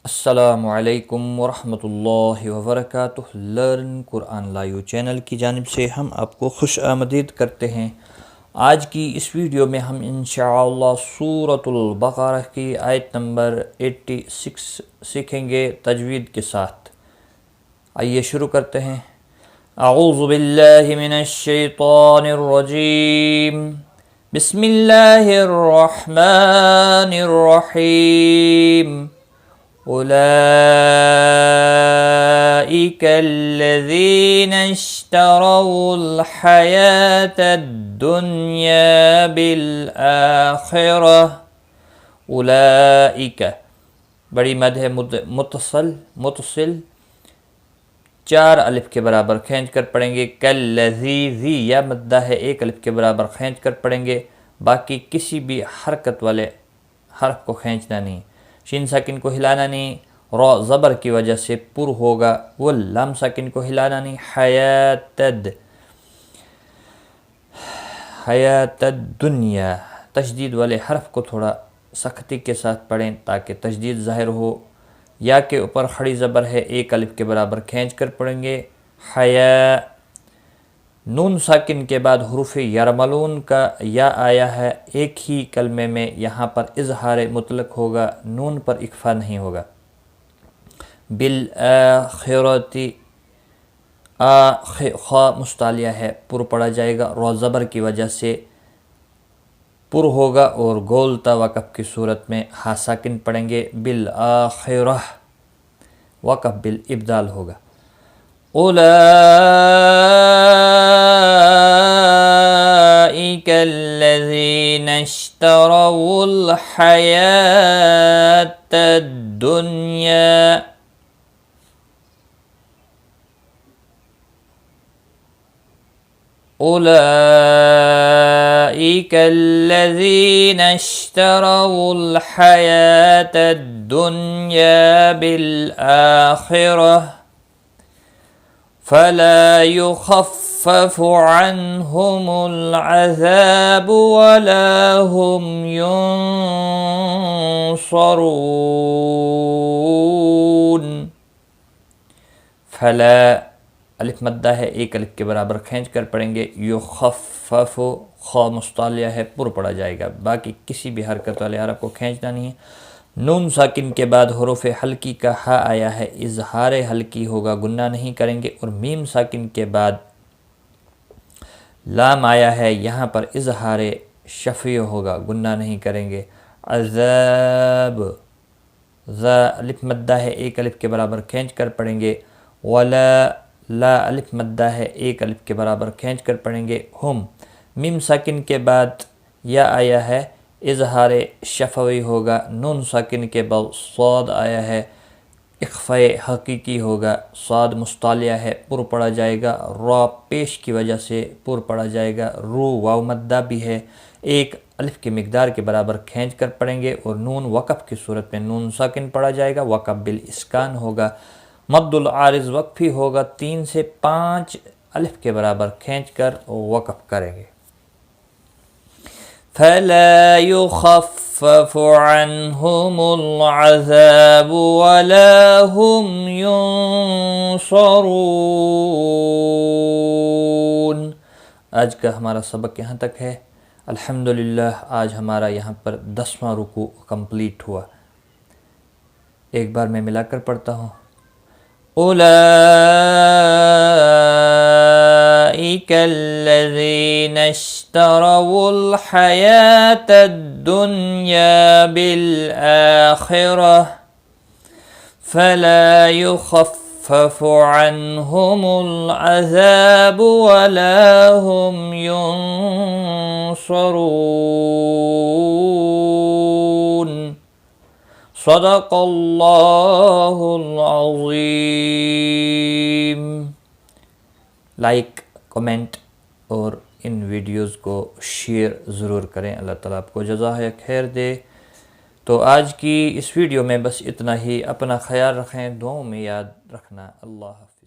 السلام علیکم ورحمۃ اللہ وبرکاتہ۔ لرن قرآن لائیو چینل کی جانب سے ہم آپ کو خوش آمدید کرتے ہیں۔ آج کی اس ویڈیو میں ہم انشاءاللہ سورۃ البقرہ کی آیت نمبر 86 سیکھیں گے تجوید کے ساتھ۔ آئیے شروع کرتے ہیں۔ اعوذ باللہ من الشیطان الرجیم، بسم اللہ الرحمن الرحیم۔ أولئك الذين اشتروا الحياة الدنيا بالآخرة۔ أولئك بڑی مد ہے متصل 4 الف کے برابر کھینچ کر پڑھیں گے۔ کالذی ذی یا مدہ ہے 1 الف کے برابر کھینچ کر پڑھیں گے، باقی کسی بھی حرکت والے حرف کو کھینچنا نہیں، شین ساکن کو ہلانا نہیں، را زبر کی وجہ سے پر ہوگا، واللام ساکن کو ہلانا نہیں۔ حیات الدنیا، تشدید والے حرف کو تھوڑا سختی کے ساتھ پڑھیں تاکہ تشدید ظاہر ہو۔ یا کے اوپر کھڑی زبر ہے 1 الف کے برابر کھینچ کر پڑھیں گے۔ حیا، نون ساکن کے بعد حروف یرملون کا یا آیا ہے، ایک ہی کلمے میں یہاں پر اظہار مطلق ہوگا، نون پر اکفا نہیں ہوگا۔ بالآخرتی، خا مستعلیہ ہے، پر پڑا جائے گا، را زبر کی وجہ سے پر ہوگا اور گولتا وقف کی صورت میں ہا ساکن پڑھیں گے۔ بالآخرہ وقف بالابدال ہوگا۔ أولئك الذين اشتروا الحياة الدنيا أولئك الذين اشتروا الحياة الدنيا بالآخرة فلا يخفف عنهم العذاب ولا هم ينصرون۔ فلا الف مدہ ہے 1 الف کے برابر کھینچ کر پڑھیں گے۔ یخفف، خا مستعلیہ ہے، پر پڑا جائے گا، باقی کسی بھی حرکت والے حرف کو کھینچنا نہیں ہے۔ نون ساکن کے بعد حروف حلقی کا ہا آیا ہے، اظہار حلقی ہوگا، گناہ نہیں کریں گے۔ اور میم ساکن کے بعد لام آیا ہے، یہاں پر اظہار شفیع ہوگا، گناہ نہیں کریں گے۔ عذاب، ذا الف مدہ ہے 1 الف کے برابر کھینچ کر پڑھیں گے۔ ولا، لا الف مدہ ہے 1 الف کے برابر کھینچ کر پڑھیں گے۔ ہم، میم ساکن کے بعد یا آیا ہے، اظہار شفوی ہوگا، نون ساکن کے بعد صاد آیا ہے، اخفاء حقیقی ہوگا، صاد مستعلیہ ہے، پر پڑا جائے گا، را پیش کی وجہ سے پر پڑا جائے گا۔ رو واو مدہ بھی ہے، 1 الف کی مقدار کے برابر کھینچ کر پڑھیں گے، اور نون وقف کی صورت میں نون ساکن پڑا جائے گا، وقف بالاسکان ہوگا۔ مد العارض وقفی ہوگا، 3 سے 5 الف کے برابر کھینچ کر وقف کریں گے۔ فلا يخفف عنهم العذاب ولا هم ينصرون۔ آج کا ہمارا سبق یہاں تک ہے۔ الحمدللہ آج ہمارا یہاں پر 10واں رکوع کمپلیٹ ہوا۔ ایک بار میں ملا کر پڑھتا ہوں۔ أولئك الذين اشتروا الحياة الدنيا بالآخرة فلا يخفف عنهم العذاب ولا هم ينصرون۔ صدق اللہ العظیم۔ لائک، کمنٹ اور ان ویڈیوز کو شیئر ضرور کریں۔ اللہ تعالیٰ آپ کو جزائے خیر دے۔ تو آج کی اس ویڈیو میں بس اتنا ہی۔ اپنا خیال رکھیں، دعاؤں میں یاد رکھنا۔ اللہ حافظ۔